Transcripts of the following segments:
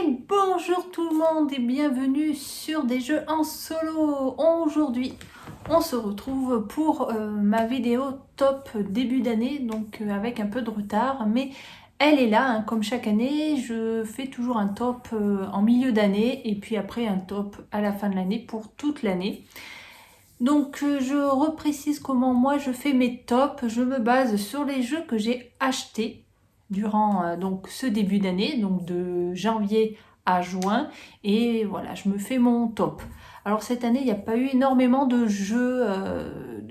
Bonjour tout le monde et bienvenue sur des jeux en solo. Aujourd'hui, on se retrouve pour ma vidéo top début d'année, donc avec un peu de retard, mais elle est là, hein, comme chaque année. Je fais toujours un top en milieu d'année et puis après un top à la fin de l'année pour toute l'année. Donc je reprécise comment moi je fais mes tops. Je me base sur les jeux que j'ai achetés durant donc ce début d'année, donc de janvier à juin, et voilà, je me fais mon top. Alors cette année, il n'y a pas eu énormément de jeux,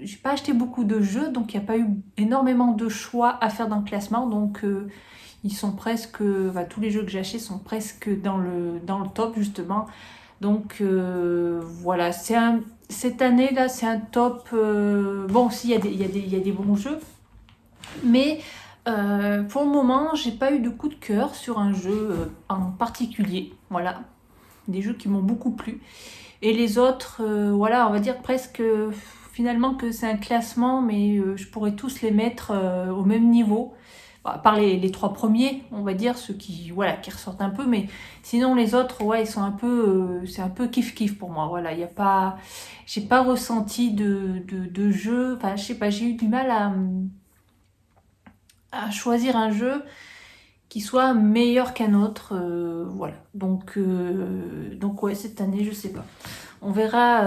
j'ai pas acheté beaucoup de jeux, donc il n'y a pas eu énormément de choix à faire dans le classement, donc ils sont presque, enfin, tous les jeux que j'ai achetés sont presque dans le top justement. Donc voilà, cette année-là, c'est un top. Bon, si, il y a des bons jeux, mais pour le moment, j'ai pas eu de coup de cœur sur un jeu en particulier. Voilà, des jeux qui m'ont beaucoup plu. Et les autres, voilà, on va dire presque finalement que c'est un classement, mais je pourrais tous les mettre au même niveau. À part les trois premiers, on va dire, ceux qui, voilà, qui ressortent un peu, mais sinon les autres, ouais, ils sont un peu, c'est un peu kiff-kiff pour moi. Voilà, il y a pas, j'ai pas ressenti de jeu, enfin, je sais pas, j'ai eu du mal à choisir un jeu qui soit meilleur qu'un autre, voilà. Donc ouais, cette année, je sais pas. On verra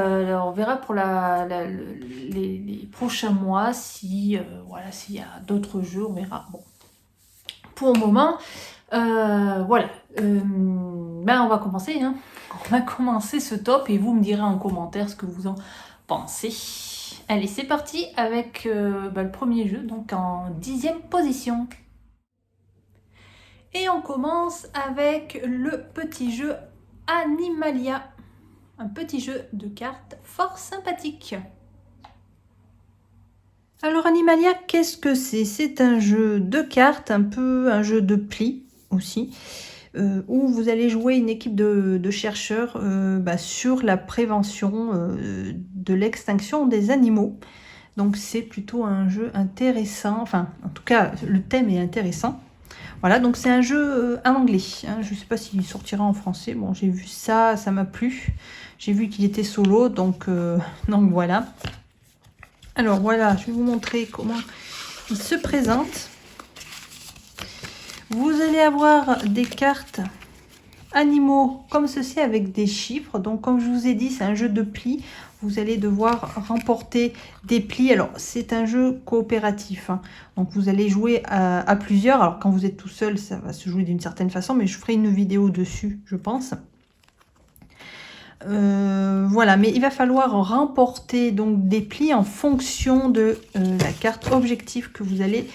pour les prochains mois si, voilà, s'il y a d'autres jeux, on verra. Bon. Pour le moment, voilà. Ben on va commencer, hein. On va commencer ce top et vous me direz en commentaire ce que vous en pensez. Allez, c'est parti avec le premier jeu, donc en 10e position. Et on commence avec le petit jeu Animalia. Un petit jeu de cartes fort sympathique. Alors Animalia, qu'est-ce que c'est? C'est un jeu de cartes, un peu un jeu de pli aussi, où vous allez jouer une équipe de chercheurs sur la prévention de l'extinction des animaux. Donc c'est plutôt un jeu intéressant, enfin en tout cas le thème est intéressant. Voilà, donc c'est un jeu en anglais, hein. Je ne sais pas s'il sortira en français. Bon, j'ai vu ça, ça m'a plu. J'ai vu qu'il était solo, donc voilà. Alors voilà, je vais vous montrer comment il se présente. Vous allez avoir des cartes animaux comme ceci avec des chiffres. Donc comme je vous ai dit, c'est un jeu de plis. Vous allez devoir remporter des plis. Alors c'est un jeu coopératif, hein. Donc vous allez jouer à plusieurs. Alors quand vous êtes tout seul, ça va se jouer d'une certaine façon, mais je ferai une vidéo dessus, je pense. Voilà, mais il va falloir remporter donc des plis en fonction de la carte objectif que vous allez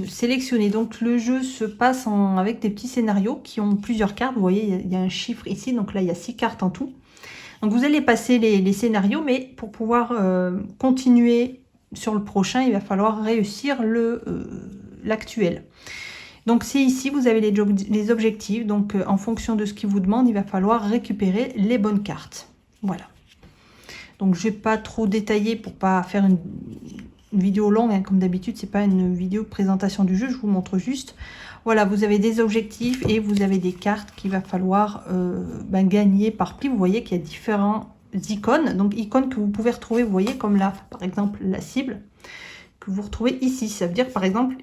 sélectionner. Donc le jeu se passe avec des petits scénarios qui ont plusieurs cartes. Vous voyez, il y a un chiffre ici, donc là il y a 6 cartes en tout. Donc vous allez passer les scénarios, mais pour pouvoir continuer sur le prochain, il va falloir réussir l'actuel. Donc c'est ici, vous avez les objectifs. Donc en fonction de ce qu'il vous demande, il va falloir récupérer les bonnes cartes. Voilà. Donc je ne vais pas trop détailler pour pas faire une vidéo longue, hein. Comme d'habitude, c'est pas une vidéo de présentation du jeu, je vous montre juste. Voilà, vous avez des objectifs et vous avez des cartes qu'il va falloir gagner par pli. Vous voyez qu'il y a différentes icônes. Donc icônes que vous pouvez retrouver, vous voyez, comme là, par exemple, la cible, que vous retrouvez ici. Ça veut dire, par exemple,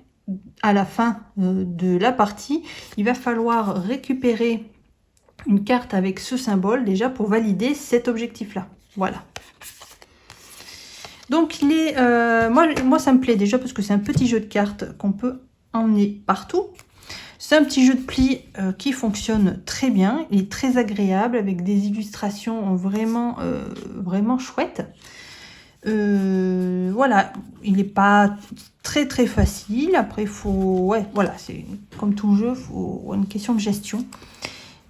à la fin de la partie, il va falloir récupérer une carte avec ce symbole déjà pour valider cet objectif là. Voilà, donc moi ça me plaît déjà parce que c'est un petit jeu de cartes qu'on peut emmener partout. C'est un petit jeu de pli qui fonctionne très bien, il est très agréable avec des illustrations vraiment chouettes. Voilà, il n'est pas très facile. Après, voilà, c'est comme tout jeu, faut une question de gestion.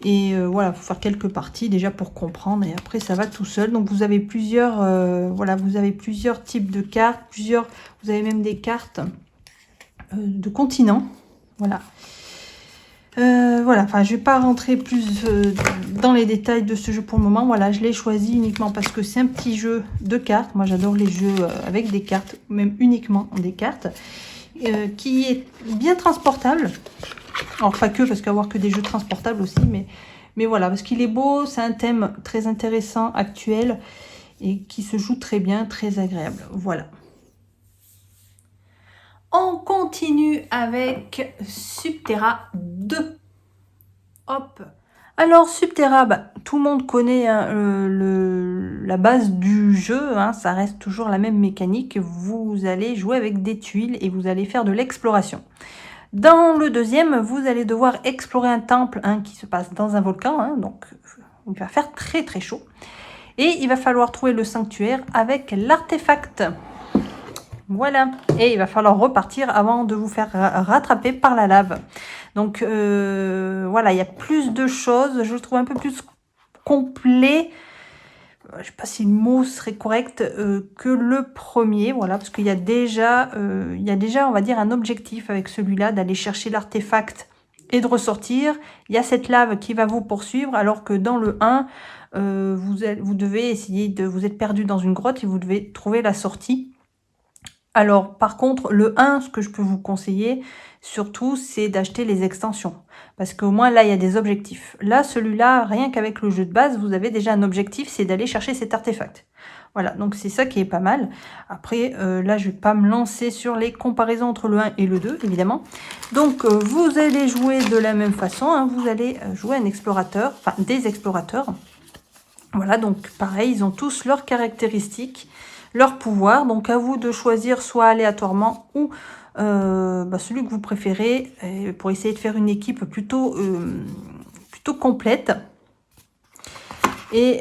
Et voilà, faut faire quelques parties déjà pour comprendre. Et après, ça va tout seul. Donc, vous avez plusieurs, voilà, vous avez plusieurs types de cartes, vous avez même des cartes de continents. Voilà. Voilà, enfin je vais pas rentrer plus dans les détails de ce jeu pour le moment. Voilà, je l'ai choisi uniquement parce que c'est un petit jeu de cartes. Moi j'adore les jeux avec des cartes, même uniquement des cartes, qui est bien transportable. Alors pas que, parce qu'avoir que des jeux transportables aussi, mais Mais voilà, parce qu'il est beau, c'est un thème très intéressant, actuel, et qui se joue très bien, très agréable. Voilà. On continue avec Subterra 2. Hop. Alors Subterra, bah, tout le monde connaît hein, la base du jeu, hein, ça reste toujours la même mécanique. Vous allez jouer avec des tuiles et vous allez faire de l'exploration. Dans le deuxième, vous allez devoir explorer un temple hein, qui se passe dans un volcan, hein, donc il va faire très très chaud. Et il va falloir trouver le sanctuaire avec l'artefact. Voilà, et il va falloir repartir avant de vous faire rattraper par la lave. Donc voilà, il y a plus de choses, je le trouve un peu plus complet, je ne sais pas si le mot serait correct, que le premier, voilà, parce qu'il y a déjà, on va dire, un objectif avec celui-là, d'aller chercher l'artefact et de ressortir. Il y a cette lave qui va vous poursuivre, alors que dans le 1, vous devez essayer de... Vous êtes perdu dans une grotte et vous devez trouver la sortie. Alors, par contre, le 1, ce que je peux vous conseiller, surtout, c'est d'acheter les extensions. Parce qu'au moins, là, il y a des objectifs. Là, celui-là, rien qu'avec le jeu de base, vous avez déjà un objectif, c'est d'aller chercher cet artefact. Voilà, donc c'est ça qui est pas mal. Après, là, je vais pas me lancer sur les comparaisons entre le 1 et le 2, évidemment. Donc, vous allez jouer de la même façon. Hein, vous allez jouer un explorateur, enfin, des explorateurs. Voilà, donc pareil, ils ont tous leurs caractéristiques, leur pouvoir. Donc à vous de choisir soit aléatoirement ou celui que vous préférez pour essayer de faire une équipe plutôt complète. Et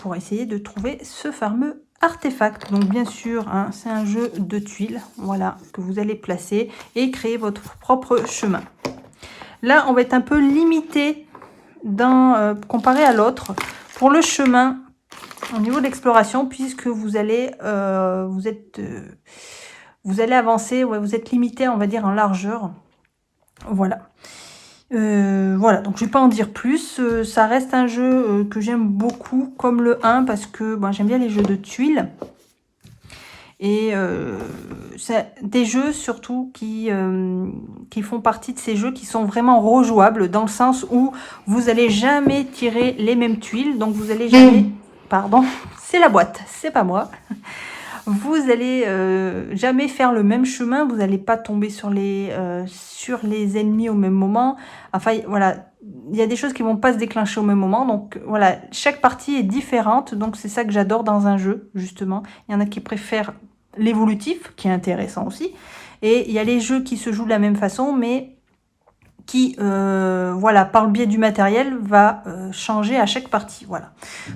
pour essayer de trouver ce fameux artefact. Donc bien sûr, hein, c'est un jeu de tuiles, voilà, que vous allez placer et créer votre propre chemin. Là, on va être un peu limité comparé à l'autre. Pour le chemin, au niveau de l'exploration, puisque vous allez avancer, ouais, vous êtes limité, on va dire, en largeur. Voilà. Voilà, donc je vais pas en dire plus. Ça reste un jeu que j'aime beaucoup, comme le 1, parce que j'aime bien les jeux de tuiles. Et c'est des jeux surtout qui font partie de ces jeux qui sont vraiment rejouables, dans le sens où vous n'allez jamais tirer les mêmes tuiles, donc vous allez jamais... Pardon, c'est la boîte, c'est pas moi. Vous allez jamais faire le même chemin, vous n'allez pas tomber sur les ennemis au même moment. Enfin voilà, il y a des choses qui vont pas se déclencher au même moment. Donc voilà, chaque partie est différente. Donc c'est ça que j'adore dans un jeu, justement. Il y en a qui préfèrent l'évolutif, qui est intéressant aussi. Et il y a les jeux qui se jouent de la même façon, mais qui, voilà, par le biais du matériel, va changer à chaque partie. Voilà.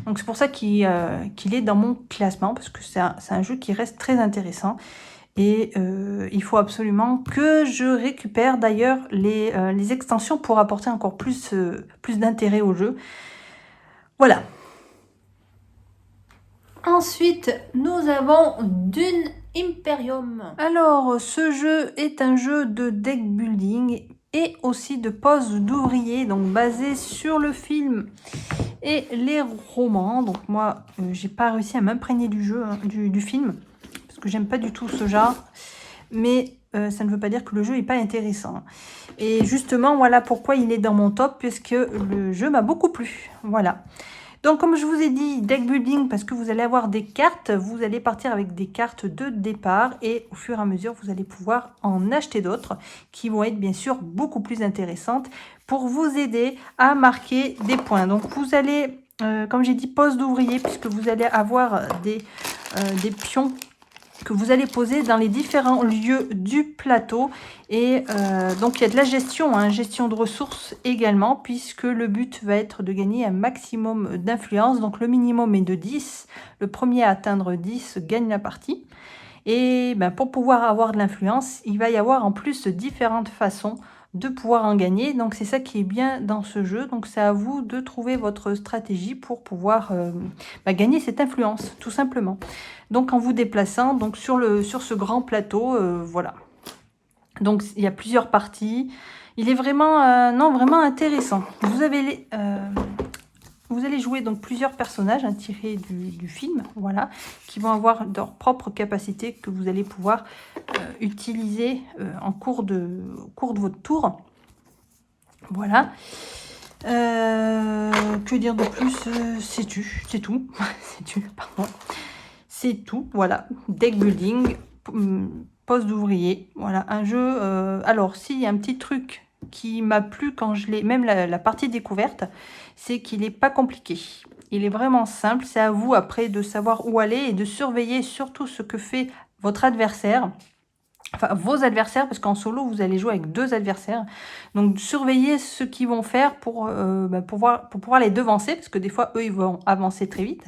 Donc c'est pour ça qu'il est dans mon classement, parce que c'est un jeu qui reste très intéressant. Et il faut absolument que je récupère d'ailleurs les extensions pour apporter encore plus d'intérêt au jeu. Voilà. Ensuite, nous avons Dune Imperium. Alors, ce jeu est un jeu de deck building et aussi de pose d'ouvrier, donc basé sur le film et les romans. Donc moi, j'ai pas réussi à m'imprégner du jeu, hein, du film, parce que j'aime pas du tout ce genre. Mais ça ne veut pas dire que le jeu est pas intéressant. Et justement, voilà pourquoi il est dans mon top, puisque le jeu m'a beaucoup plu. Voilà. Donc, comme je vous ai dit, deck building, parce que vous allez avoir des cartes, vous allez partir avec des cartes de départ et au fur et à mesure, vous allez pouvoir en acheter d'autres qui vont être bien sûr beaucoup plus intéressantes pour vous aider à marquer des points. Donc, vous allez, comme j'ai dit, pose d'ouvrier, puisque vous allez avoir des pions que vous allez poser dans les différents lieux du plateau. Et donc il y a de la gestion, hein, gestion de ressources également, puisque le but va être de gagner un maximum d'influence. Donc le minimum est de 10. Le premier à atteindre 10 gagne la partie. Et pour pouvoir avoir de l'influence, il va y avoir en plus différentes façons de pouvoir en gagner. Donc c'est ça qui est bien dans ce jeu. Donc c'est à vous de trouver votre stratégie pour pouvoir gagner cette influence, tout simplement. Donc en vous déplaçant donc sur ce grand plateau, voilà. Donc il y a plusieurs parties. Il est vraiment vraiment intéressant. Vous allez jouer donc plusieurs personnages tirés du film, voilà, qui vont avoir leurs propres capacités que vous allez pouvoir utiliser au cours de votre tour. Voilà. Que dire de plus? C'est tout. C'est tout, pardon. C'est tout, voilà. Deck building, poste d'ouvrier, voilà, un jeu. Alors, s'il y a un petit truc qui m'a plu quand je l'ai, même la partie découverte, c'est qu'il n'est pas compliqué. Il est vraiment simple, c'est à vous après de savoir où aller et de surveiller surtout ce que fait votre adversaire. Enfin, vos adversaires, parce qu'en solo, vous allez jouer avec 2 adversaires. Donc, surveillez ce qu'ils vont faire pour pouvoir les devancer, parce que des fois, eux, ils vont avancer très vite.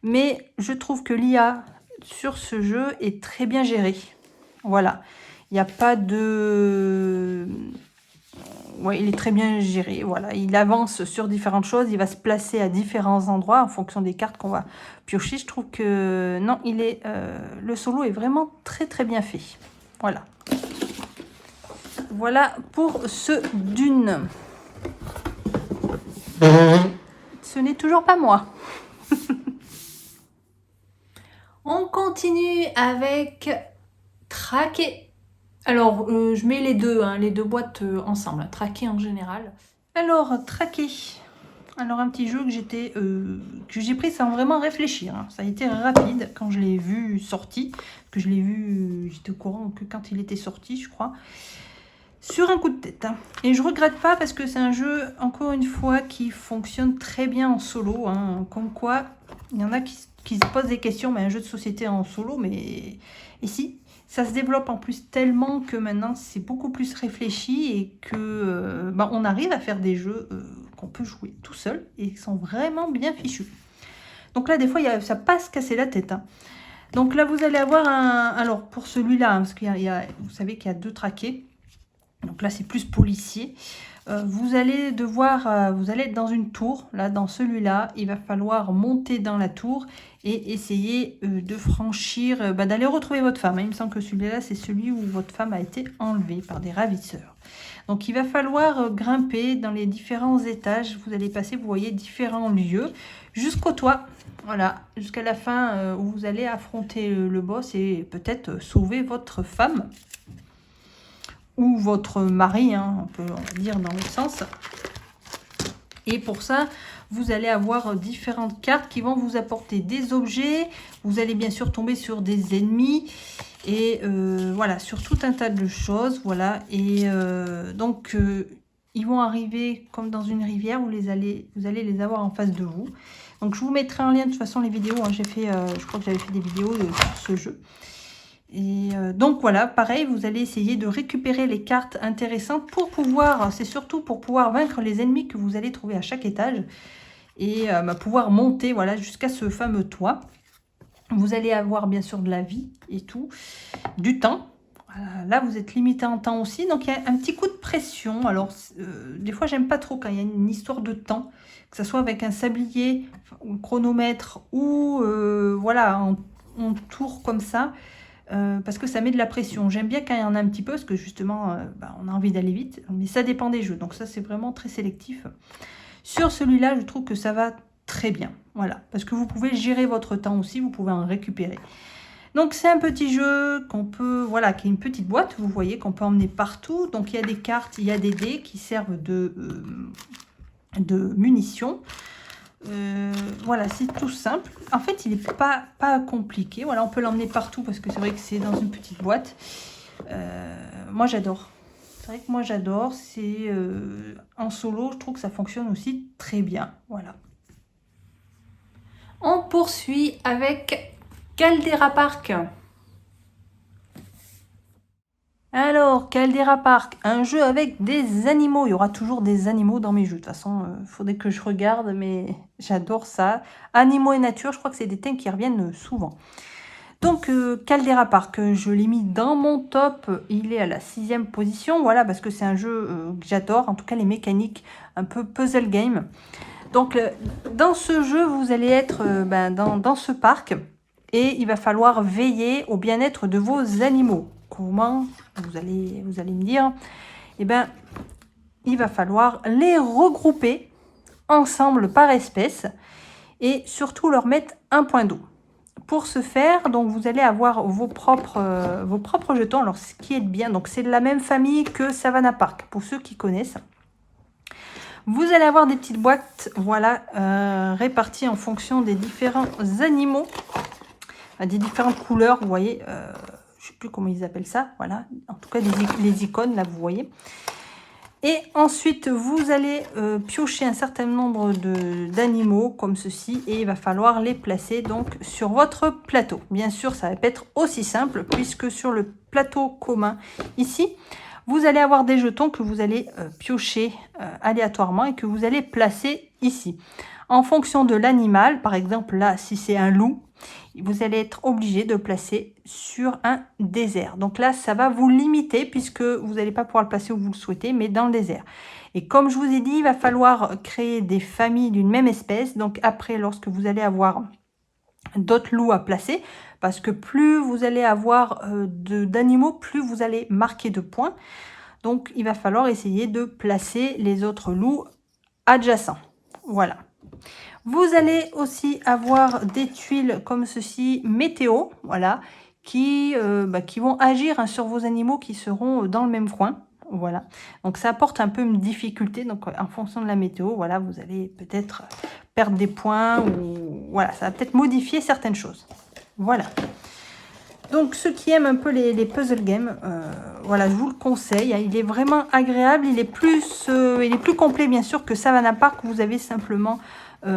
Mais je trouve que l'IA sur ce jeu est très bien gérée. Voilà. Il n'y a pas de... Ouais, il est très bien géré. Voilà. Il avance sur différentes choses. Il va se placer à différents endroits en fonction des cartes qu'on va piocher. Je trouve que... Non, il est... le solo est vraiment très très bien fait. Voilà. Voilà pour ce Dune. Ce n'est toujours pas moi. On continue avec Traqué. Alors, je mets les deux boîtes ensemble, hein, Traqué en général. Alors, Traqué. Alors, un petit jeu que j'ai pris sans vraiment réfléchir. Hein. Ça a été rapide quand je l'ai vu sorti. Que je l'ai vu, j'étais au courant que quand il était sorti, je crois. Sur un coup de tête. Hein. Et je regrette pas parce que c'est un jeu, encore une fois, qui fonctionne très bien en solo. Hein. Comme quoi, il y en a qui se posent des questions, mais un jeu de société en solo, mais... Et si, ça se développe en plus tellement que maintenant, c'est beaucoup plus réfléchi et que on arrive à faire des jeux qu'on peut jouer tout seul et qui sont vraiment bien fichus. Donc là, des fois, ça passe casser la tête. Hein. Donc là, vous allez avoir un... Alors, pour celui-là, hein, parce qu'il vous savez qu'il y a 2 traqués. Donc là, c'est plus policier. Vous allez être dans une tour. Là, dans celui-là, il va falloir monter dans la tour et essayer de franchir, d'aller retrouver votre femme. Il me semble que celui-là, c'est celui où votre femme a été enlevée par des ravisseurs. Donc, il va falloir grimper dans les différents étages. Vous allez passer, vous voyez, différents lieux jusqu'au toit. Voilà, jusqu'à la fin où vous allez affronter le boss et peut-être sauver votre femme. Ou votre mari, hein, on va dire dans l'autre sens. Et pour ça, vous allez avoir différentes cartes qui vont vous apporter des objets. Vous allez bien sûr tomber sur des ennemis. Et voilà, sur tout un tas de choses. Voilà. Et donc, ils vont arriver comme dans une rivière. Vous allez les avoir en face de vous. Donc, je vous mettrai en lien de toute façon les vidéos. Hein, je crois que j'avais fait des vidéos sur ce jeu. Et donc voilà, pareil, vous allez essayer de récupérer les cartes intéressantes pour pouvoir, c'est surtout pour pouvoir vaincre les ennemis que vous allez trouver à chaque étage et pouvoir monter voilà, jusqu'à ce fameux toit. Vous allez avoir bien sûr de la vie et tout, du temps. Là, vous êtes limité en temps aussi, donc il y a un petit coup de pression. Alors, des fois, j'aime pas trop quand il y a une histoire de temps, que ce soit avec un sablier, un chronomètre ou voilà, en tour comme ça. Parce que ça met de la pression. J'aime bien quand il y en a un petit peu, parce que justement, on a envie d'aller vite, mais ça dépend des jeux. Donc ça, c'est vraiment très sélectif. Sur celui-là, je trouve que ça va très bien. Voilà, parce que vous pouvez gérer votre temps aussi, vous pouvez en récupérer. Donc c'est un petit jeu qu'on peut, voilà, qui est une petite boîte, vous voyez, qu'on peut emmener partout. Donc il y a des cartes, il y a des dés qui servent de munitions. Voilà, c'est tout simple. En fait, il n'est pas compliqué. Voilà, on peut l'emmener partout parce que c'est vrai que c'est dans une petite boîte. Moi, j'adore. C'est vrai que moi, j'adore. C'est en solo, je trouve que ça fonctionne aussi très bien. Voilà. On poursuit avec Caldera Park. Alors, Caldera Park, un jeu avec des animaux. Il y aura toujours des animaux dans mes jeux. De toute façon, il faudrait que je regarde, mais j'adore ça. Animaux et nature, je crois que c'est des thèmes qui reviennent souvent. Donc, Caldera Park, je l'ai mis dans mon top. Il est à la 6e position. Voilà, parce que c'est un jeu que j'adore. En tout cas, les mécaniques, un peu puzzle game. Donc, dans ce jeu, vous allez être dans ce parc. Et il va falloir veiller au bien-être de vos animaux. Comment vous allez me dire? Eh bien, il va falloir les regrouper ensemble par espèce et surtout leur mettre un point d'eau. Pour ce faire, donc vous allez avoir vos propres jetons. Alors, ce qui est bien, donc c'est de la même famille que Savannah Park, pour ceux qui connaissent. Vous allez avoir des petites boîtes, voilà, réparties en fonction des différents animaux, des différentes couleurs, vous voyez, je sais plus comment ils appellent ça, voilà, en tout cas les icônes, là, vous voyez. Et ensuite, vous allez piocher un certain nombre d'animaux comme ceci et il va falloir les placer donc sur votre plateau. Bien sûr, ça va pas être aussi simple puisque sur le plateau commun ici, vous allez avoir des jetons que vous allez piocher aléatoirement et que vous allez placer ici. En fonction de l'animal, par exemple là, si c'est un loup, vous allez être obligé de placer sur un désert. Donc là, ça va vous limiter puisque vous n'allez pas pouvoir le placer où vous le souhaitez, mais dans le désert. Et comme je vous ai dit, il va falloir créer des familles d'une même espèce. Donc après, lorsque vous allez avoir d'autres loups à placer, parce que plus vous allez avoir d'animaux, plus vous allez marquer de points. Donc il va falloir essayer de placer les autres loups adjacents. Voilà. Vous allez aussi avoir des tuiles comme ceci, météo, voilà, qui vont agir hein, sur vos animaux qui seront dans le même coin. Voilà, donc ça apporte un peu une difficulté. Donc en fonction de la météo, voilà, vous allez peut-être perdre des points ou voilà, ça va peut-être modifier certaines choses. Voilà. Donc ceux qui aiment un peu les puzzle games, voilà, je vous le conseille. Il est vraiment agréable. Il est plus complet bien sûr que Savannah Park où vous avez simplement, c'est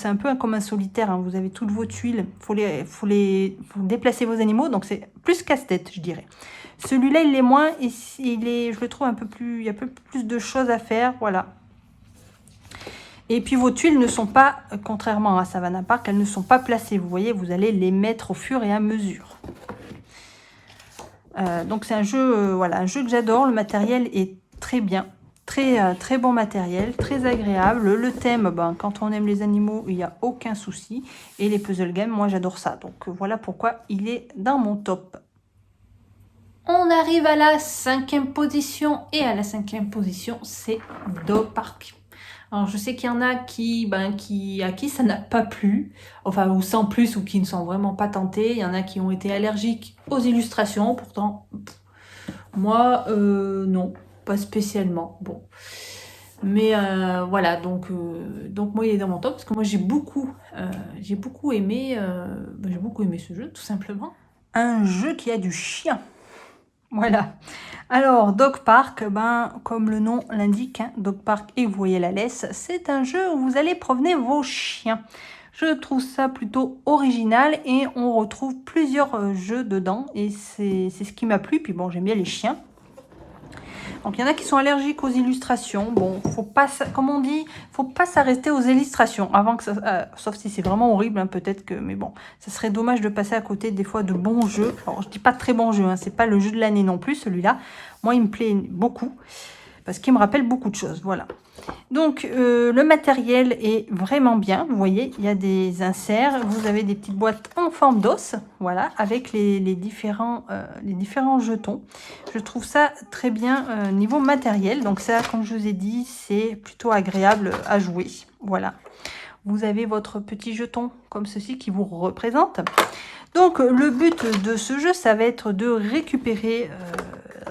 un peu comme un solitaire. Hein, vous avez toutes vos tuiles. Faut déplacer vos animaux. Donc c'est plus casse-tête, je dirais. Celui-là, il est moins. Je le trouve un peu plus. Il y a un peu plus de choses à faire. Voilà. Et puis vos tuiles ne sont pas, contrairement à Savannah Park, elles ne sont pas placées. Vous voyez, vous allez les mettre au fur et à mesure. Donc c'est un jeu, voilà, un jeu que j'adore. Le matériel est très bien, très bon matériel, très agréable. Le thème, quand on aime les animaux, il n'y a aucun souci. Et les puzzle games, moi j'adore ça. Donc voilà pourquoi il est dans mon top. On arrive à la 5e position. Et à la 5e position, c'est Dog Park. Alors, je sais qu'il y en a à qui ça n'a pas plu, enfin, ou sans plus, ou qui ne sont vraiment pas tentés. Il y en a qui ont été allergiques aux illustrations, pourtant, moi, non, pas spécialement. Bon, mais voilà, donc moi, il est dans mon top, parce que moi, j'ai beaucoup aimé ce jeu, tout simplement. Un jeu qui a du chien. Voilà. Alors, Dog Park, comme le nom l'indique, hein, Dog Park et vous voyez la laisse, c'est un jeu où vous allez promener vos chiens. Je trouve ça plutôt original et on retrouve plusieurs jeux dedans et c'est ce qui m'a plu. Puis bon, j'aime bien les chiens. Donc il y en a qui sont allergiques aux illustrations. Bon, faut pas, comme on dit, faut pas s'arrêter aux illustrations avant que ça, sauf si c'est vraiment horrible, hein, peut-être que, mais bon, ça serait dommage de passer à côté des fois de bons jeux. Alors je dis pas de très bons jeux, hein, c'est pas le jeu de l'année non plus celui-là. Moi il me plaît beaucoup parce qu'il me rappelle beaucoup de choses. Voilà. Donc le matériel est vraiment bien. Vous voyez, il y a des inserts. Vous avez des petites boîtes en forme d'os, voilà, avec les différents jetons. Je trouve ça très bien niveau matériel. Donc ça, comme je vous ai dit, c'est plutôt agréable à jouer. Voilà. Vous avez votre petit jeton comme ceci qui vous représente. Donc le but de ce jeu, ça va être de récupérer,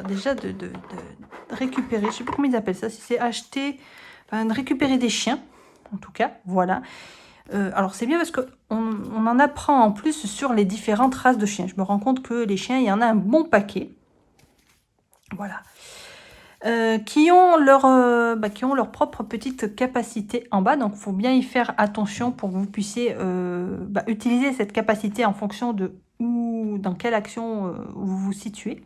déjà de récupérer, je sais pas comment ils appellent ça, si c'est acheter, enfin, de récupérer des chiens, en tout cas, voilà. Alors c'est bien parce qu'on en apprend en plus sur les différentes races de chiens. Je me rends compte que les chiens, il y en a un bon paquet, voilà, qui ont leur propre petite capacité en bas. Donc il faut bien y faire attention pour que vous puissiez utiliser cette capacité en fonction de dans quelle action vous vous situez.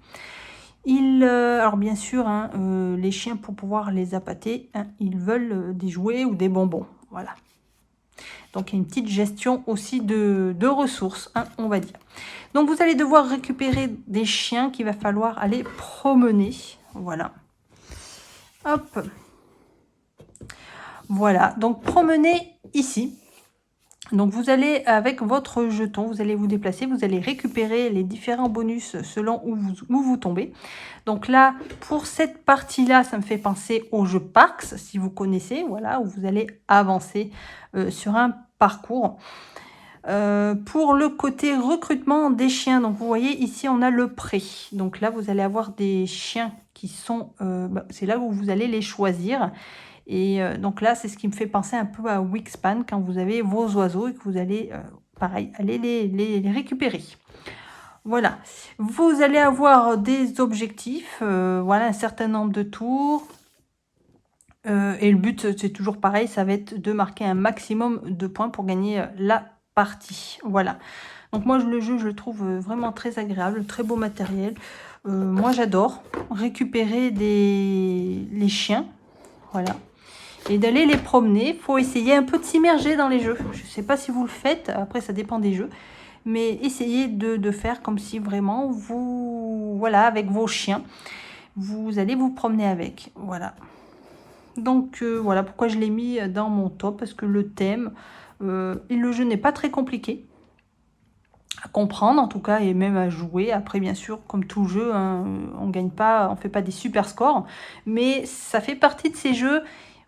Alors bien sûr, hein, les chiens, pour pouvoir les appâter, hein, ils veulent des jouets ou des bonbons. Voilà. Donc il y a une petite gestion aussi de ressources, hein, on va dire. Donc vous allez devoir récupérer des chiens qu'il va falloir aller promener. Voilà. Hop. Voilà. Donc promener ici. Donc vous allez, avec votre jeton, vous allez vous déplacer, vous allez récupérer les différents bonus selon où vous tombez. Donc là, pour cette partie-là, ça me fait penser au jeu Parks, si vous connaissez, voilà, où vous allez avancer sur un parcours. Pour le côté recrutement des chiens, donc vous voyez ici on a le pré. Donc là vous allez avoir des chiens qui sont, c'est là où vous allez les choisir. Et donc là, c'est ce qui me fait penser un peu à Wingspan, quand vous avez vos oiseaux et que vous allez, pareil, aller les récupérer. Voilà, vous allez avoir des objectifs, voilà, un certain nombre de tours. Et le but, c'est toujours pareil, ça va être de marquer un maximum de points pour gagner la partie. Voilà. Donc moi, le jeu, je le trouve vraiment très agréable, très beau matériel. Moi, j'adore récupérer les chiens. Voilà. Et d'aller les promener. Il faut essayer un peu de s'immerger dans les jeux. Je ne sais pas si vous le faites, après ça dépend des jeux. Mais essayez de faire comme si vraiment vous, voilà, avec vos chiens, vous allez vous promener avec. Voilà. Donc voilà pourquoi je l'ai mis dans mon top, parce que le thème et le jeu n'est pas très compliqué à comprendre en tout cas, et même à jouer. Après bien sûr, comme tout jeu, hein, on gagne pas, on fait pas des super scores, mais ça fait partie de ces jeux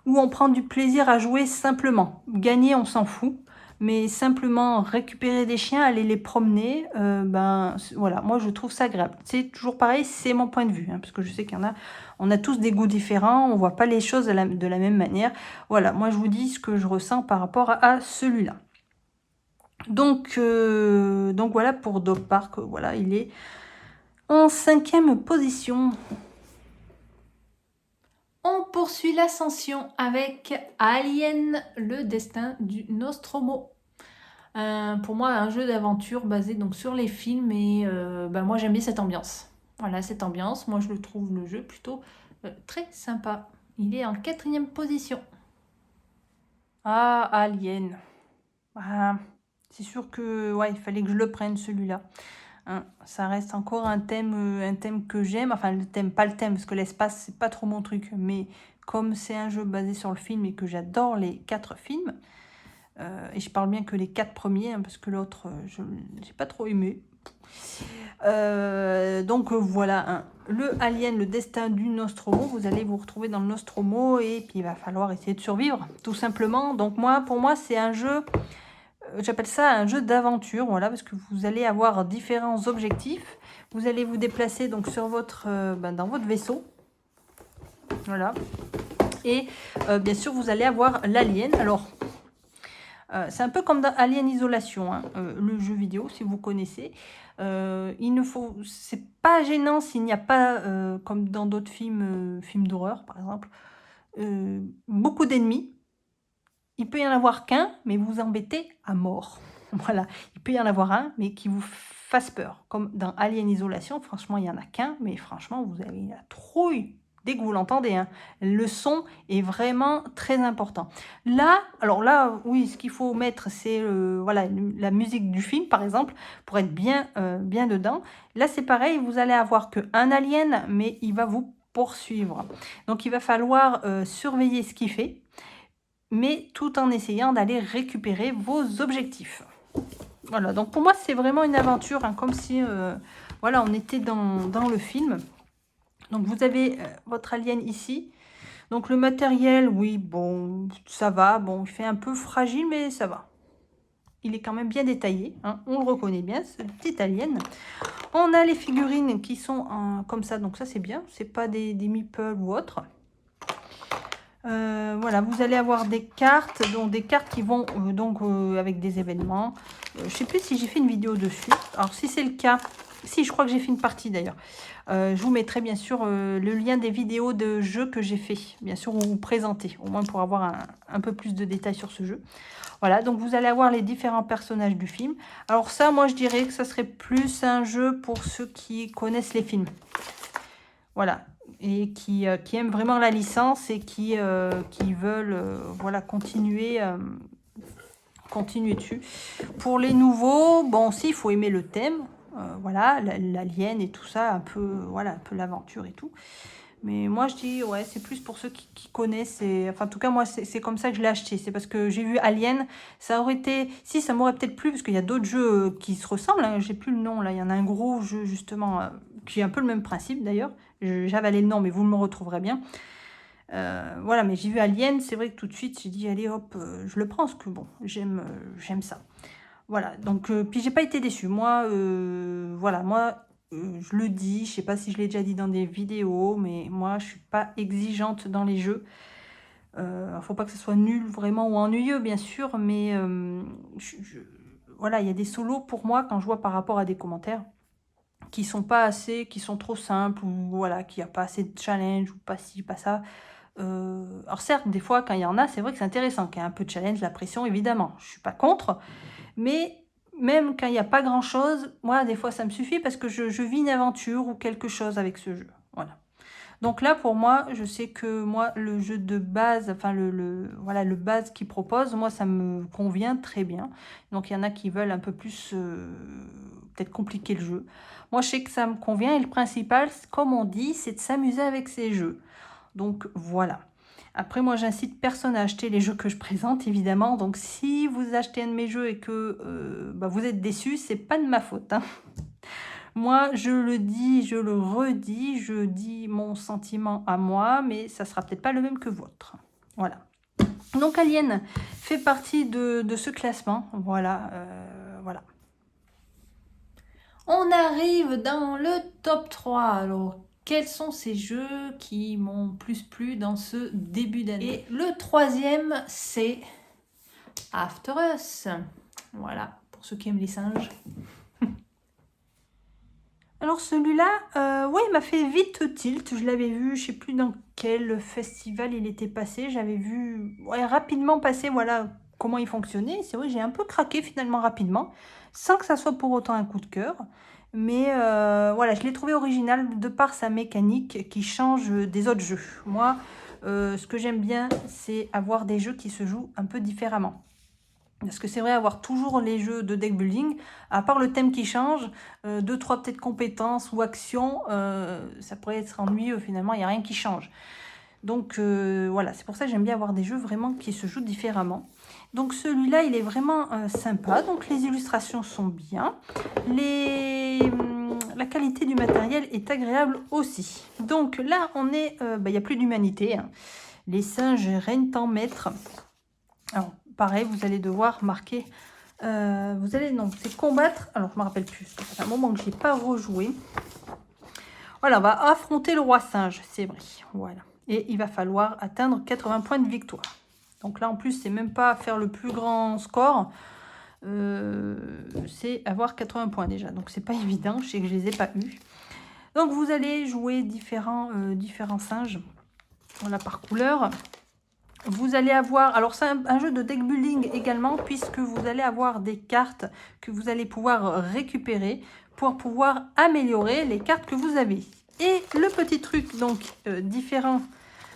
où on prend du plaisir à jouer simplement. Gagner, on s'en fout, mais simplement récupérer des chiens, aller les promener, ben voilà, moi je trouve ça agréable. C'est toujours pareil, c'est mon point de vue, hein, parce que je sais qu'il y en a, on a tous des goûts différents, on voit pas les choses de la même manière. Voilà, moi je vous dis ce que je ressens par rapport à celui-là. Donc voilà pour Dog Park, voilà, il est en 5e position. On poursuit l'ascension avec Alien, le destin du Nostromo. Pour moi, un jeu d'aventure basé donc sur les films, et bah, moi j'aime bien cette ambiance. Voilà, cette ambiance, moi je le trouve le jeu plutôt très sympa. Il est en 4e position. Ah, Alien. Ah, c'est sûr que ouais, il fallait que je le prenne celui-là. Hein, ça reste encore un thème que j'aime. Enfin, le thème, pas le thème, parce que l'espace, c'est pas trop mon truc. Mais comme c'est un jeu basé sur le film et que j'adore les 4 films, et je parle bien que les 4 premiers, hein, parce que l'autre, je n'ai pas trop aimé. Donc voilà, hein, le Alien, le destin du Nostromo. Vous allez vous retrouver dans le Nostromo et puis il va falloir essayer de survivre, tout simplement. Donc pour moi, c'est un jeu, j'appelle ça un jeu d'aventure, voilà, parce que vous allez avoir différents objectifs. Vous allez vous déplacer donc sur votre, dans votre vaisseau, voilà. Et bien sûr, vous allez avoir l'alien. Alors, c'est un peu comme dans Alien Isolation, hein, le jeu vidéo, si vous connaissez. C'est pas gênant s'il n'y a pas, comme dans d'autres films d'horreur par exemple, beaucoup d'ennemis. Il peut y en avoir qu'un, mais vous embêtez à mort. Voilà, il peut y en avoir un, mais qui vous fasse peur. Comme dans Alien Isolation, franchement, il n'y en a qu'un, mais franchement, vous avez la trouille dès que vous l'entendez. Hein. Le son est vraiment très important. Là, alors là, oui, ce qu'il faut mettre, c'est voilà, la musique du film, par exemple, pour être bien, bien dedans. Là, c'est pareil, vous allez avoir qu'un alien, mais il va vous poursuivre. Donc, il va falloir surveiller ce qu'il fait, mais tout en essayant d'aller récupérer vos objectifs. Voilà, donc pour moi, c'est vraiment une aventure, hein, comme si voilà, on était dans le film. Donc vous avez votre alien ici. Donc le matériel, oui, bon, ça va. Bon, il fait un peu fragile, mais ça va. Il est quand même bien détaillé, hein, on le reconnaît bien, ce petit alien. On a les figurines qui sont comme ça, donc ça c'est bien. C'est pas des meeples ou autres. Voilà, vous allez avoir des cartes, donc des cartes qui vont avec des événements. Je sais plus si j'ai fait une vidéo dessus. Alors si c'est le cas, si je crois que j'ai fait une partie d'ailleurs. Je vous mettrai bien sûr le lien des vidéos de jeux que j'ai fait, bien sûr, vous présenter, au moins pour avoir un peu plus de détails sur ce jeu. Voilà, donc vous allez avoir les différents personnages du film. Alors ça, moi je dirais que ça serait plus un jeu pour ceux qui connaissent les films. Voilà, et qui aiment vraiment la licence et qui veulent voilà, continuer dessus. Pour les nouveaux, bon, si, il faut aimer le thème, voilà, l'alien et tout ça, un peu, voilà, un peu l'aventure et tout. Mais moi, je dis, ouais, c'est plus pour ceux qui connaissent. Enfin, en tout cas, moi, c'est comme ça que je l'ai acheté. C'est parce que j'ai vu Alien. Ça aurait été... Si, ça m'aurait peut-être plu, parce qu'il y a d'autres jeux qui se ressemblent. Hein. J'ai plus le nom, là. Il y en a un gros jeu, justement, qui est un peu le même principe, d'ailleurs. J'avalais le nom, mais vous me retrouverez bien. Voilà, mais j'ai vu Alien. C'est vrai que tout de suite, j'ai dit, allez, hop, je le prends, parce que, bon, j'aime ça. Voilà, donc, puis j'ai pas été déçue. Moi, voilà, moi... je le dis, je sais pas si je l'ai déjà dit dans des vidéos, mais moi je suis pas exigeante dans les jeux. Faut pas que ce soit nul vraiment ou ennuyeux, bien sûr, mais voilà, il y a des solos pour moi, quand je vois par rapport à des commentaires, qui sont pas assez, qui sont trop simples, ou voilà, qu'il n'y a pas assez de challenge, ou pas ci, pas ça. Alors certes, des fois, quand il y en a, c'est vrai que c'est intéressant, qu'il y a un peu de challenge, la pression, évidemment. Je suis pas contre, mais même quand il n'y a pas grand-chose, moi, des fois, ça me suffit parce que je vis une aventure ou quelque chose avec ce jeu. Voilà. Donc là, pour moi, je sais que moi, le jeu de base, enfin, voilà, le base qu'il propose, moi, ça me convient très bien. Donc, il y en a qui veulent un peu plus, peut-être compliquer le jeu. Moi, je sais que ça me convient et le principal, comme on dit, c'est de s'amuser avec ces jeux. Donc, voilà. Après, moi, j'incite personne à acheter les jeux que je présente, évidemment. Donc, si vous achetez un de mes jeux et que bah, vous êtes déçu, c'est pas de ma faute, hein. Moi, je le dis, je le redis, je dis mon sentiment à moi, mais ça sera peut-être pas le même que votre. Voilà. Donc, Alien fait partie de ce classement. Voilà, voilà. On arrive dans le top 3. Alors, quels sont ces jeux qui m'ont plus plu dans ce début d'année? Et le troisième, c'est After Us. Voilà, pour ceux qui aiment les singes. Alors celui-là, ouais, il m'a fait vite tilt. Je l'avais vu, je sais plus dans quel festival il était passé. J'avais vu ouais, rapidement passer, voilà, comment il fonctionnait. C'est vrai, j'ai un peu craqué finalement rapidement, sans que ça soit pour autant un coup de cœur. Mais voilà, je l'ai trouvé original de par sa mécanique qui change des autres jeux. Moi, ce que j'aime bien, c'est avoir des jeux qui se jouent un peu différemment. Parce que c'est vrai, avoir toujours les jeux de deck building, à part le thème qui change, 2-3 peut-être compétences ou actions, ça pourrait être ennuyeux finalement, il n'y a rien qui change. Donc voilà, c'est pour ça que j'aime bien avoir des jeux vraiment qui se jouent différemment. Donc celui-là, il est vraiment sympa, donc les illustrations sont bien. La qualité du matériel est agréable aussi. Donc là, on est, il n'y a plus d'humanité, hein. Les singes règnent en maître. Alors, pareil, vous allez devoir marquer, vous allez, non, c'est combattre, alors je me rappelle plus, ça fait un moment que je n'ai pas rejoué. Voilà, on va affronter le roi singe, c'est vrai, voilà. Et il va falloir atteindre 80 points de victoire. Donc là, en plus, c'est même pas faire le plus grand score, c'est avoir 80 points déjà. Donc, c'est pas évident, je sais que je les ai pas eus. Donc, vous allez jouer différents singes, voilà, par couleur. Vous allez avoir, alors c'est un jeu de deck building également, puisque vous allez avoir des cartes que vous allez pouvoir récupérer pour pouvoir améliorer les cartes que vous avez. Et le petit truc donc différent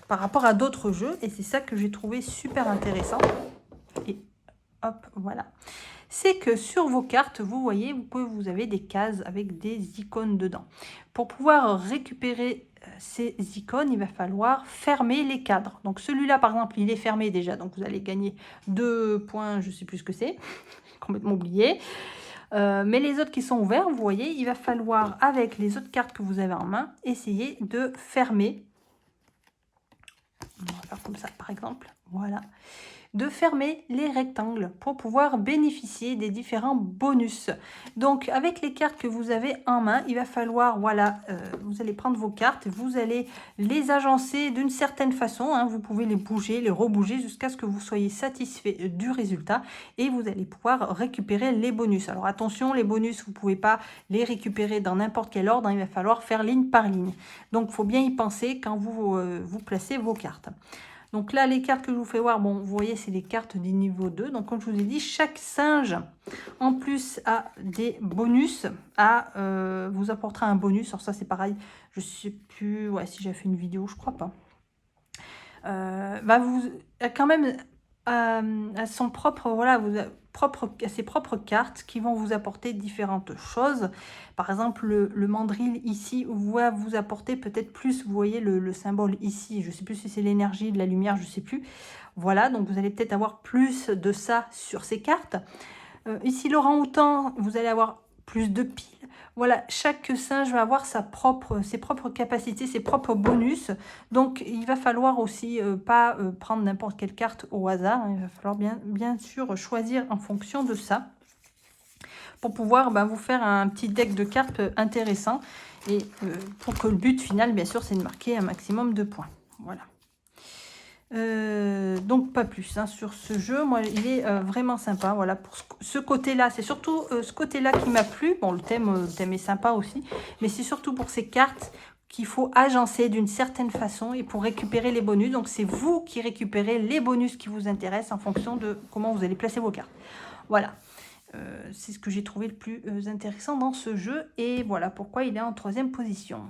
par rapport à d'autres jeux, et c'est ça que j'ai trouvé super intéressant, et hop, voilà, c'est que sur vos cartes, vous voyez, vous avez des cases avec des icônes dedans. Pour pouvoir récupérer ces icônes, il va falloir fermer les cadres. Donc celui-là, par exemple, il est fermé déjà, donc vous allez gagner 2 points, je ne sais plus ce que c'est, complètement oublié. Mais les autres qui sont ouverts, vous voyez, il va falloir, avec les autres cartes que vous avez en main, essayer de fermer. On va faire comme ça, par exemple, voilà. De fermer les rectangles pour pouvoir bénéficier des différents bonus. Donc avec les cartes que vous avez en main, il va falloir, voilà, vous allez prendre vos cartes, vous allez les agencer d'une certaine façon, hein, vous pouvez les bouger, les rebouger jusqu'à ce que vous soyez satisfait du résultat et vous allez pouvoir récupérer les bonus. Alors attention, les bonus, vous ne pouvez pas les récupérer dans n'importe quel ordre, hein, il va falloir faire ligne par ligne. Donc il faut bien y penser quand vous placez vos cartes. Donc là, les cartes que je vous fais voir, bon, vous voyez, c'est des cartes du niveau 2. Donc, comme je vous ai dit, chaque singe, en plus, a des bonus, vous apportera un bonus. Alors ça, c'est pareil, je ne sais plus ouais, si j'ai fait une vidéo, je crois pas. Quand même à son propre, voilà, ses propres cartes qui vont vous apporter différentes choses. Par exemple, le mandrill ici va vous apporter peut-être plus, vous voyez le symbole ici, je ne sais plus si c'est l'énergie, de la lumière, je ne sais plus. Voilà, donc vous allez peut-être avoir plus de ça sur ces cartes. Ici, l'orang-outan, vous allez avoir plus de piles. Voilà, chaque singe va avoir ses propres capacités, ses propres bonus. Donc, il va falloir aussi pas prendre n'importe quelle carte au hasard. Il va falloir bien sûr choisir en fonction de ça pour pouvoir vous faire un petit deck de cartes intéressant. Et pour que le but final, bien sûr, c'est de marquer un maximum de points. Voilà. Donc pas plus hein, sur ce jeu. Moi, il est vraiment sympa. Voilà, pour ce côté-là, c'est surtout ce côté-là qui m'a plu. Bon, le thème est sympa aussi, mais c'est surtout pour ces cartes qu'il faut agencer d'une certaine façon et pour récupérer les bonus. Donc c'est vous qui récupérez les bonus qui vous intéressent en fonction de comment vous allez placer vos cartes. Voilà. C'est ce que j'ai trouvé le plus intéressant dans ce jeu. Et voilà pourquoi il est en 3e position.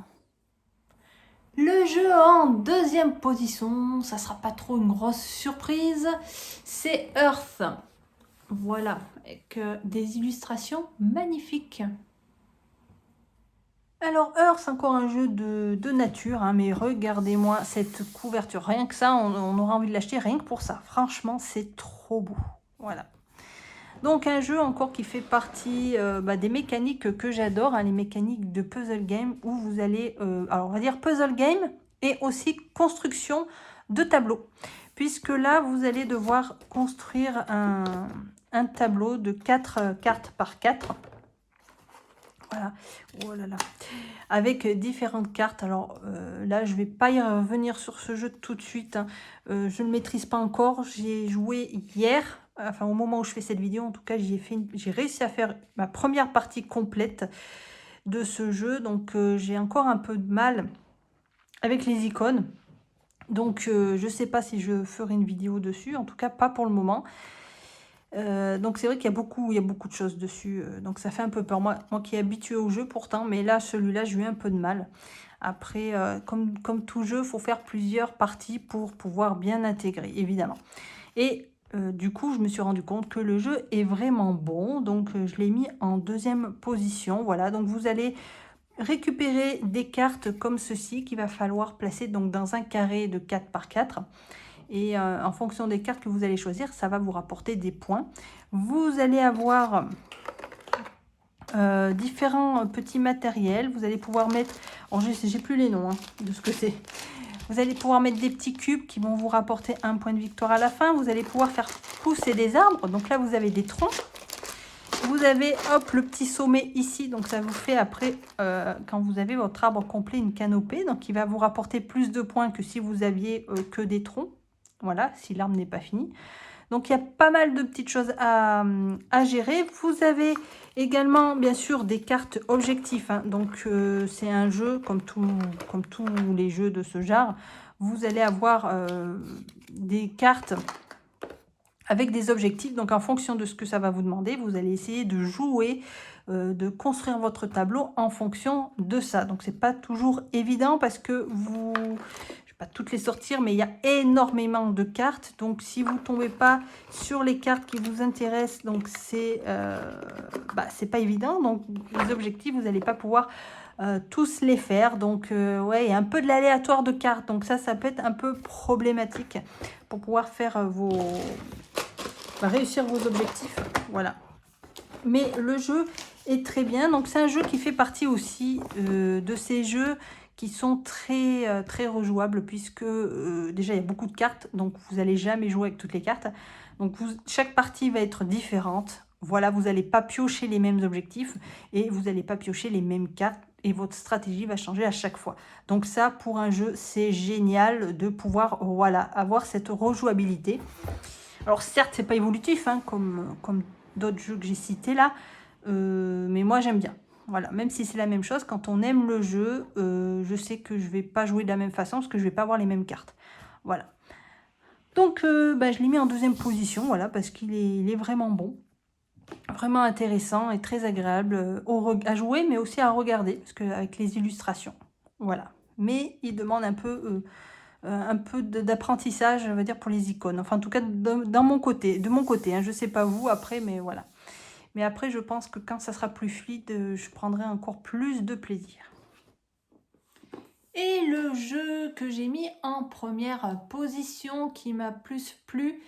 Le jeu en 2e position, ça sera pas trop une grosse surprise, c'est Earth. Voilà, avec des illustrations magnifiques. Alors Earth, c'est encore un jeu de nature, hein, mais regardez-moi cette couverture. Rien que ça, on aura envie de l'acheter rien que pour ça. Franchement, c'est trop beau. Voilà. Donc un jeu encore qui fait partie des mécaniques que j'adore, hein, les mécaniques de puzzle game où vous allez, alors on va dire puzzle game et aussi construction de tableaux. Puisque là, vous allez devoir construire un tableau de 4 cartes par 4. Voilà, oh là là, avec différentes cartes. Alors là, je vais pas y revenir sur ce jeu tout de suite, hein. Je ne le maîtrise pas encore. J'ai joué hier, enfin au moment où je fais cette vidéo, en tout cas, j'ai réussi à faire ma première partie complète de ce jeu. Donc j'ai encore un peu de mal avec les icônes. Donc je sais pas si je ferai une vidéo dessus, en tout cas pas pour le moment. Donc c'est vrai qu'il y a beaucoup de choses dessus, donc ça fait un peu peur. Moi qui est habituée au jeu pourtant, mais là celui-là j'ai eu un peu de mal. Après comme tout jeu, il faut faire plusieurs parties pour pouvoir bien intégrer évidemment. Et du coup je me suis rendu compte que le jeu est vraiment bon, donc je l'ai mis en 2e position. Voilà, donc vous allez récupérer des cartes comme ceci qu'il va falloir placer donc dans un carré de 4 par 4. Et en fonction des cartes que vous allez choisir, ça va vous rapporter des points. Vous allez avoir différents petits matériels. Vous allez pouvoir mettre, j'ai plus les noms hein, de ce que c'est. Vous allez pouvoir mettre des petits cubes qui vont vous rapporter un point de victoire à la fin. Vous allez pouvoir faire pousser des arbres. Donc là, vous avez des troncs. Vous avez, hop, le petit sommet ici. Donc ça vous fait après, quand vous avez votre arbre complet, une canopée. Donc il va vous rapporter plus de points que si vous aviez que des troncs. Voilà, si l'arbre n'est pas fini. Donc, il y a pas mal de petites choses à gérer. Vous avez également, bien sûr, des cartes objectifs, hein. Donc, c'est un jeu, comme tous les jeux de ce genre. Vous allez avoir des cartes avec des objectifs. Donc, en fonction de ce que ça va vous demander, vous allez essayer de jouer, de construire votre tableau en fonction de ça. Donc, c'est pas toujours évident parce que vous... pas toutes les sortir, mais il y a énormément de cartes. Donc, si vous ne tombez pas sur les cartes qui vous intéressent, donc c'est pas évident. Donc, les objectifs, vous n'allez pas pouvoir tous les faire. Donc, ouais, il y a un peu de l'aléatoire de cartes. Donc, ça peut être un peu problématique pour pouvoir faire réussir vos objectifs. Voilà. Mais le jeu est très bien. Donc, c'est un jeu qui fait partie aussi de ces jeux qui sont très rejouables puisque déjà il y a beaucoup de cartes, donc vous n'allez jamais jouer avec toutes les cartes. Donc chaque partie va être différente. Voilà, vous n'allez pas piocher les mêmes objectifs et vous n'allez pas piocher les mêmes cartes et votre stratégie va changer à chaque fois. Donc ça, pour un jeu, c'est génial de pouvoir avoir cette rejouabilité. Alors certes, c'est pas évolutif hein, comme d'autres jeux que j'ai cités là, mais moi j'aime bien. Voilà, même si c'est la même chose, quand on aime le jeu, je sais que je ne vais pas jouer de la même façon parce que je ne vais pas avoir les mêmes cartes. Voilà. Donc, je l'ai mis en 2e position, voilà, parce qu'il est vraiment bon. Vraiment intéressant et très agréable à jouer, mais aussi à regarder, parce qu'avec les illustrations. Voilà. Mais il demande un peu d'apprentissage, je veux dire, pour les icônes. Enfin, en tout cas, de mon côté, hein, je ne sais pas vous après, mais voilà. Mais après, je pense que quand ça sera plus fluide, je prendrai encore plus de plaisir. Et le jeu que j'ai mis en 1re position qui m'a plus plu,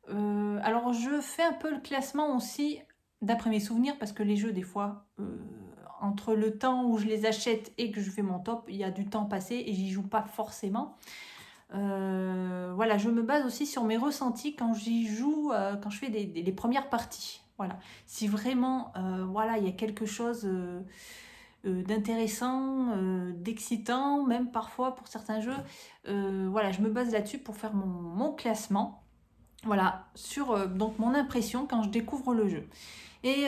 alors je fais un peu le classement aussi d'après mes souvenirs parce que les jeux des fois, entre le temps où je les achète et que je fais mon top, il y a du temps passé et j'y joue pas forcément. Voilà, je me base aussi sur mes ressentis quand j'y joue, quand je fais les premières parties. Voilà, si vraiment, voilà, il y a quelque chose d'intéressant, d'excitant, même parfois pour certains jeux, voilà, je me base là-dessus pour faire mon classement. Voilà, sur donc mon impression quand je découvre le jeu. Et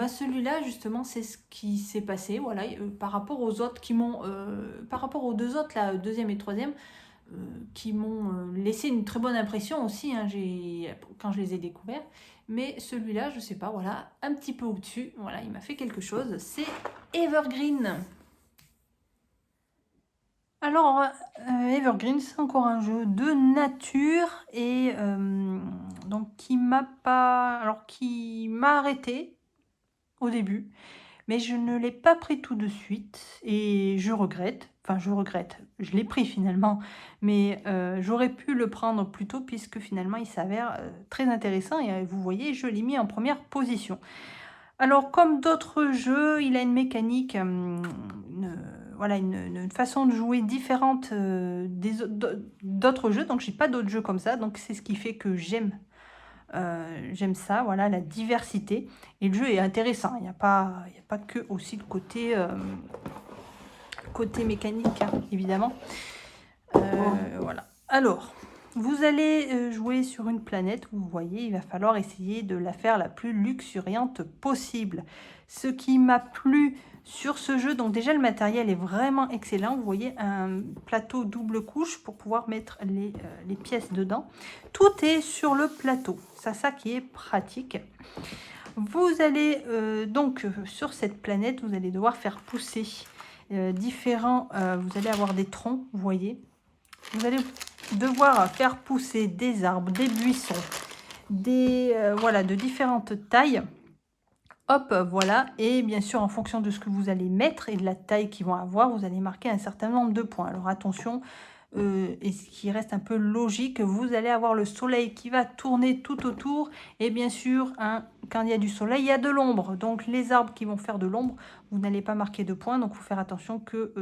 celui-là, justement, c'est ce qui s'est passé, voilà, par rapport aux autres qui m'ont, par rapport aux 2 autres là, 2e et 3e, qui m'ont, laissé une très bonne impression aussi, hein, quand je les ai découverts. Mais celui-là, je sais pas, voilà, un petit peu au-dessus, voilà, il m'a fait quelque chose, c'est Evergreen. Alors, Evergreen, c'est encore un jeu de nature et donc qui m'a arrêté au début, mais je ne l'ai pas pris tout de suite et je regrette. Enfin, je regrette. Je l'ai pris finalement, mais j'aurais pu le prendre plus tôt puisque finalement il s'avère très intéressant et vous voyez, je l'ai mis en première position. Alors, comme d'autres jeux, il a une mécanique, voilà, une façon de jouer différente d'autres jeux. Donc, j'ai pas d'autres jeux comme ça. Donc, c'est ce qui fait que j'aime ça, voilà, la diversité. Et le jeu est intéressant. Il n'y a pas que aussi le côté mécanique, hein, évidemment. Voilà. Alors, vous allez jouer sur une planète, vous voyez, il va falloir essayer de la faire la plus luxuriante possible. Ce qui m'a plu sur ce jeu, donc déjà le matériel est vraiment excellent. Vous voyez un plateau double couche pour pouvoir mettre les pièces dedans. Tout est sur le plateau, c'est ça qui est pratique. Vous allez donc sur cette planète, vous allez devoir faire pousser vous allez avoir des troncs, vous voyez. Vous allez devoir faire pousser des arbres, des buissons, voilà, de différentes tailles. Hop, voilà. Et bien sûr, en fonction de ce que vous allez mettre et de la taille qu'ils vont avoir, vous allez marquer un certain nombre de points. Alors attention, et ce qui reste un peu logique, vous allez avoir le soleil qui va tourner tout autour. Et bien sûr, quand il y a du soleil, il y a de l'ombre. Donc les arbres qui vont faire de l'ombre, vous n'allez pas marquer de points. Donc il faut faire attention que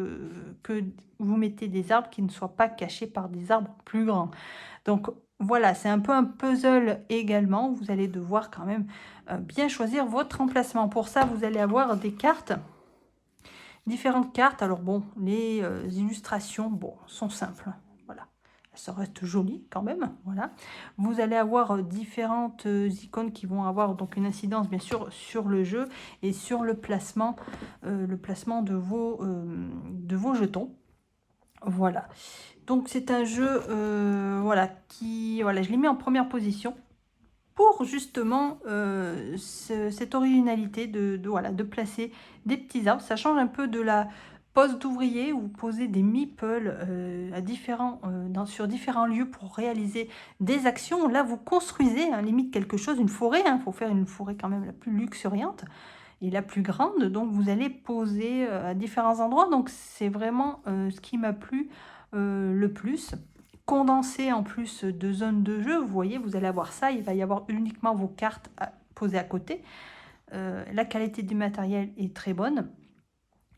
vous mettez des arbres qui ne soient pas cachés par des arbres plus grands. Donc voilà, c'est un peu un puzzle également. Vous allez devoir quand même bien choisir votre emplacement. Pour ça, vous allez avoir des cartes, différentes cartes. Alors bon, les illustrations, bon, sont simples. Voilà, ça reste joli quand même. Voilà, vous allez avoir différentes icônes qui vont avoir donc une incidence bien sûr sur le jeu et sur le placement de vos jetons. Voilà, donc c'est un jeu voilà, je l'ai mis en première position pour justement cette originalité de placer des petits arbres. Ça change un peu de la pose d'ouvrier où vous posez des meeples sur différents lieux pour réaliser des actions. Là, vous construisez limite quelque chose, une forêt. Il faut faire une forêt quand même la plus luxuriante et la plus grande. Donc, vous allez poser à différents endroits. Donc, c'est vraiment ce qui m'a plu le plus. Condensé en plus de zones de jeu, vous voyez, vous allez avoir ça. Il va y avoir uniquement vos cartes posées à côté. La qualité du matériel est très bonne.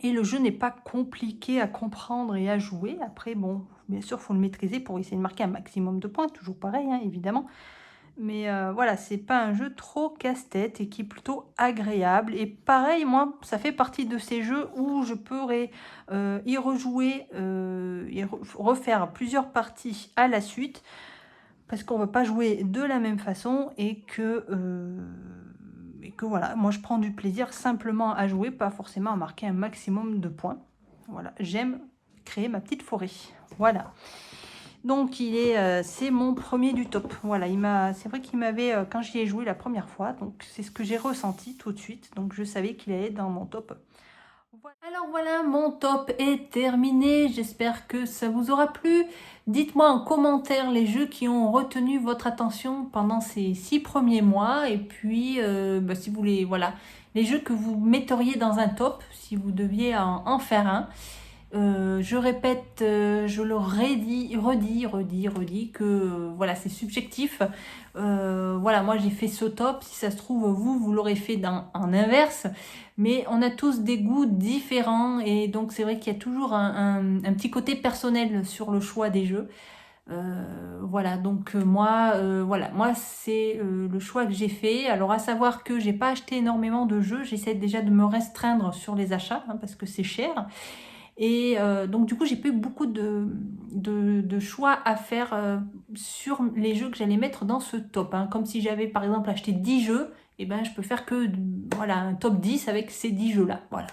Et le jeu n'est pas compliqué à comprendre et à jouer. Après, bon, bien sûr, il faut le maîtriser pour essayer de marquer un maximum de points. Toujours pareil, hein, évidemment. Mais voilà, c'est pas un jeu trop casse-tête et qui est plutôt agréable. Et pareil, moi, ça fait partie de ces jeux où je pourrais y rejouer et refaire plusieurs parties à la suite. Parce qu'on ne va pas jouer de la même façon et que voilà, moi je prends du plaisir simplement à jouer, pas forcément à marquer un maximum de points. Voilà, j'aime créer ma petite forêt. Voilà. Donc c'est mon premier du top. Voilà, c'est vrai qu'il m'avait, quand j'y ai joué la première fois, donc c'est ce que j'ai ressenti tout de suite. Donc je savais qu'il allait dans mon top. Alors voilà, mon top est terminé. J'espère que ça vous aura plu. Dites-moi en commentaire les jeux qui ont retenu votre attention pendant ces 6 premiers mois. Et puis, si vous voulez, voilà, les jeux que vous metteriez dans un top, si vous deviez en faire un. Je répète, je le redis que voilà, c'est subjectif. Voilà, moi j'ai fait ce top. Si ça se trouve, vous l'aurez fait en inverse. Mais on a tous des goûts différents et donc c'est vrai qu'il y a toujours un petit côté personnel sur le choix des jeux. Voilà, donc moi c'est le choix que j'ai fait. Alors à savoir que j'ai pas acheté énormément de jeux. J'essaie déjà de me restreindre sur les achats parce que c'est cher. Et donc du coup, j'ai pas eu beaucoup de choix à faire sur les jeux que j'allais mettre dans ce top. Hein. Comme si j'avais par exemple acheté 10 jeux, et ben je peux faire que voilà, un top 10 avec ces 10 jeux-là. Voilà.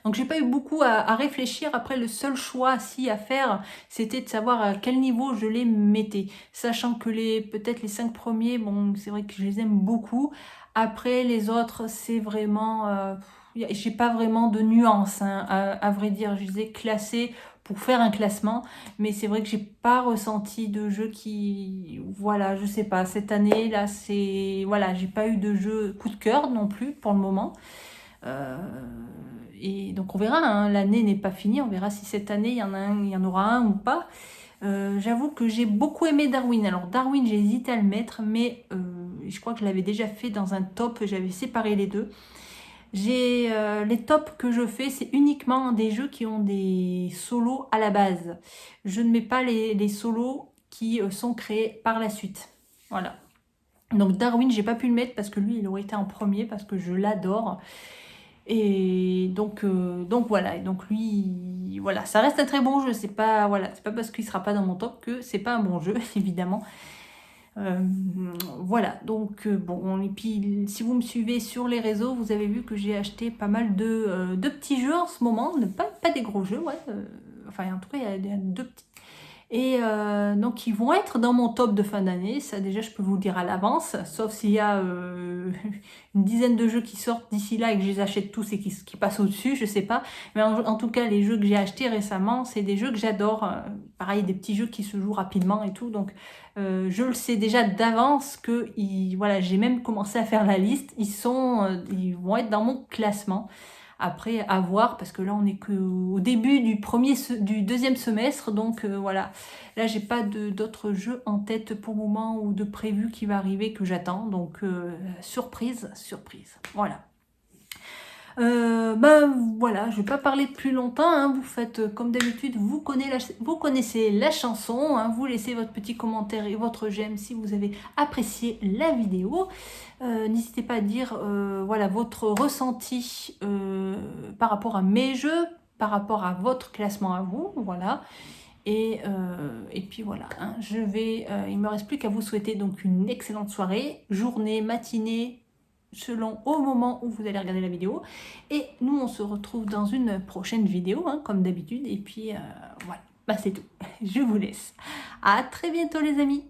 Donc j'ai pas eu beaucoup à réfléchir. Après, le seul choix si à faire, c'était de savoir à quel niveau je les mettais. Sachant que peut-être les 5 premiers, bon, c'est vrai que je les aime beaucoup. Après, les autres, c'est vraiment... j'ai pas vraiment de nuance, hein, à vrai dire. Je les ai classés pour faire un classement. Mais c'est vrai que j'ai pas ressenti de jeu qui... Voilà, je sais pas. Cette année, là, c'est... Voilà, j'ai pas eu de jeu coup de cœur non plus pour le moment. Et donc on verra, hein, l'année n'est pas finie, on verra si cette année il y en aura un ou pas. J'avoue que j'ai beaucoup aimé Darwin. Alors Darwin, j'ai hésité à le mettre, mais je crois que je l'avais déjà fait dans un top, j'avais séparé les deux. Les tops que je fais, c'est uniquement des jeux qui ont des solos à la base. Je ne mets pas les solos qui sont créés par la suite. Voilà. Donc Darwin, j'ai pas pu le mettre parce que lui, il aurait été en premier parce que je l'adore. Et donc voilà. Et donc lui, voilà, ça reste un très bon jeu. C'est pas, voilà, c'est pas parce qu'il sera pas dans mon top que c'est pas un bon jeu, évidemment. Voilà, donc bon, et puis si vous me suivez sur les réseaux, vous avez vu que j'ai acheté pas mal de petits jeux en ce moment, pas des gros jeux, ouais. Enfin, en tout cas, il y a deux petits. Et donc, ils vont être dans mon top de fin d'année. Ça, déjà, je peux vous le dire à l'avance. Sauf s'il y a une dizaine de jeux qui sortent d'ici là et que je les achète tous et qui passent au-dessus, je sais pas. Mais en tout cas, les jeux que j'ai achetés récemment, c'est des jeux que j'adore. Pareil, des petits jeux qui se jouent rapidement et tout. Donc, je le sais déjà d'avance que voilà, j'ai même commencé à faire la liste. Ils vont être dans mon classement. Après, à voir, parce que là, on est qu'au début du deuxième semestre. Donc, voilà. Là, j'ai pas d'autres jeux en tête pour le moment ou de prévu qui va arriver que j'attends. Donc, surprise, surprise. Voilà. Ben voilà, je vais pas parler plus longtemps, hein. Vous faites comme d'habitude, vous connaissez la chanson, hein. Vous laissez votre petit commentaire et votre j'aime si vous avez apprécié la vidéo. N'hésitez pas à dire voilà, votre ressenti par rapport à mes jeux, par rapport à votre classement à vous, voilà. Et puis voilà, hein, il me reste plus qu'à vous souhaiter donc une excellente soirée, journée, matinée, selon au moment où vous allez regarder la vidéo. Et nous, on se retrouve dans une prochaine vidéo, hein, comme d'habitude. Et puis voilà, bah, c'est tout. Je vous laisse. À très bientôt les amis.